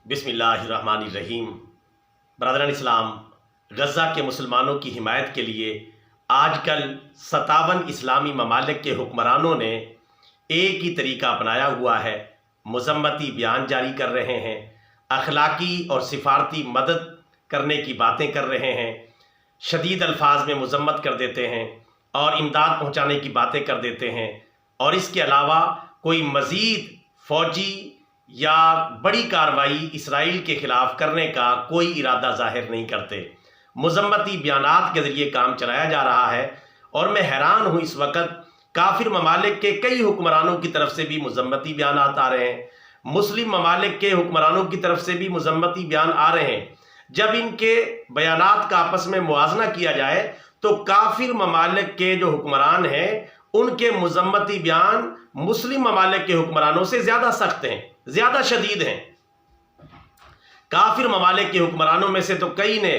बिस्मिल्लाहिर्रहमानिर्रहीम। ब्रदरान इस्लाम, गज़ा के मुसलमानों की हिमायत के लिए आजकल 57 इस्लामी ममालिक के हुक्मरानों ने एक ही तरीका अपनाया हुआ है। मज़म्मती बयान जारी कर रहे हैं, अखलाकी और सिफारती मदद करने की बातें कर रहे हैं, शदीद अल्फाज में मज़म्मत कर देते हैं और इमदाद पहुँचाने की बातें कर देते हैं, और इसके अलावा कोई मज़ीद फ़ौजी या बड़ी कार्रवाई इसराइल के ख़िलाफ़ करने का कोई इरादा ज़ाहिर नहीं करते। मज़म्मती बयानात के ज़रिए काम चलाया जा रहा है, और मैं हैरान हूँ इस वक्त काफिर ममालिक के कई हुक्मरानों की तरफ से भी मज़म्मती बयानात आ रहे हैं, मुस्लिम ममालिक के हुक्मरानों की तरफ से भी मज़म्मती बयान आ रहे हैं। जब इनके बयानात का आपस में मुआजना किया जाए तो काफिर ममालिक के जो हुक्मरान हैं उनके मज़म्मती बयान मुस्लिम ममालिक के हुक्मरानों से ज़्यादा सख्त हैं, ज़्यादा शदीद हैं। काफिर ममालिक के हुक्मरानों में से तो कई ने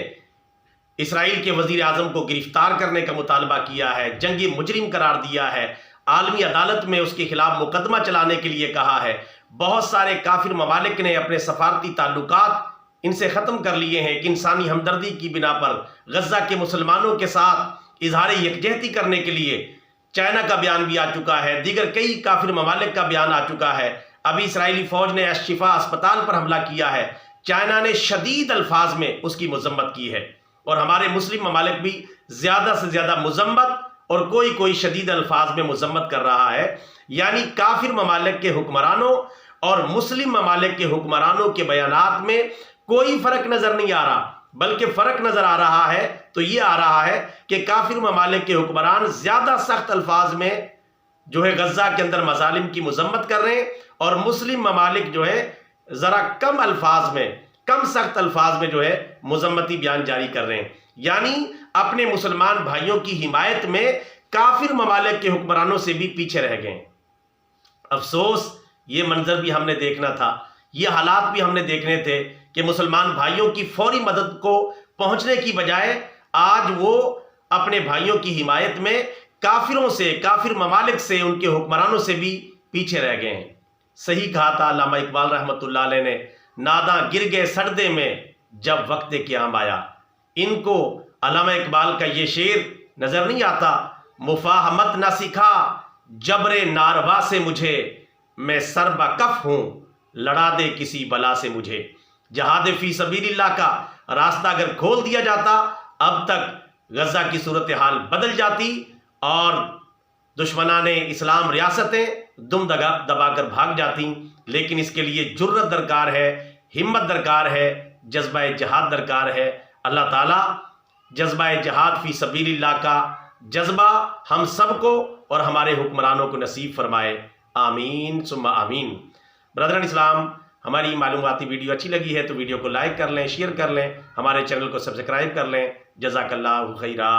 इसराइल के वज़ीर आज़म को गिरफ्तार करने का मुतालबा किया है, जंगी मुजरिम करार दिया है, आलमी अदालत में उसके खिलाफ मुकदमा चलाने के लिए कहा है। बहुत सारे काफिर ममालिक ने अपने सफारती ताल्लुकात इनसे ख़त्म कर लिए हैं कि इंसानी हमदर्दी की बिना पर गज़ा के मुसलमानों के साथ इजहार यकजहती करने के लिए चाइना का बयान भी आ चुका है, दीगर कई काफिर ममालिक का बयान आ चुका है। अभी इसराइली फ़ौज ने अश-शिफा अस्पताल पर हमला किया है, चाइना ने शदीद अल्फाज में उसकी मज़म्मत की है, और हमारे मुस्लिम ममालिक भी ज़्यादा से ज़्यादा मज़म्मत और कोई शदीद अल्फाज में मज़म्मत कर रहा है। यानी काफिर ममालिक के हुक्मरानों और मुस्लिम ममालिक के हुक्मरानों के बयानात में कोई फ़र्क नज़र नहीं आ रहा, बल्कि फ़र्क नज़र आ रहा है तो ये आ रहा है कि काफिर ममालिक के हुक्मरान ज़्यादा सख्त अल्फाज में जो है गज़ा के अंदर मज़ालिम की मज़म्मत कर रहे हैं, और मुस्लिम ममालिक जो है ज़रा कम अल्फाज में, कम सख्त अल्फाज में जो है मज़म्मती बयान जारी कर रहे हैं। यानी अपने मुसलमान भाइयों की हिमायत में काफिर ममालिक के हुक्मरानों से भी पीछे रह गए। अफसोस, ये मंजर भी हमने देखना था, ये हालात भी हमने देखने थे कि मुसलमान भाइयों की फौरी मदद को पहुंचने की बजाय आज वो अपने भाइयों की हिमायत में काफिरों से, काफिर ममालिक से, उनके हुक्मरानों से भी पीछे रह गए हैं। सही कहा था अल्लामा इकबाल रहमतुल्लाह अलैह ने, नादा गिर गए सड़दे में जब वक्त क़याम आया। इनको अल्लामा इकबाल का ये शेर नजर नहीं आता, मुफाहमत ना सिखा जबरे नारवा से मुझे, मैं सरबा कफ हूँ लड़ा दे किसी बला से मुझे। जहाद फी सबीलिल्लाह का रास्ता अगर खोल दिया जाता, अब तक गज़ा की सूरत हाल बदल जाती और दुश्मनाने इस्लाम रियासतें दुम दबाकर भाग जाती। लेकिन इसके लिए जुर्रत दरकार है, हिम्मत दरकार है, जज्बा जहाद दरकार है। अल्लाह ताला जज्बा जहाद फी सबीलिल्लाह का जज्बा हम सबको और हमारे हुक्मरानों को नसीब फरमाए। आमीन सुम्मा आमीन। ब्रदरान इस्लाम, हमारी मालूमाती वीडियो अच्छी लगी है तो वीडियो को लाइक कर लें, शेयर कर लें, हमारे चैनल को सब्सक्राइब कर लें। जज़ाकल्लाहु खैरा।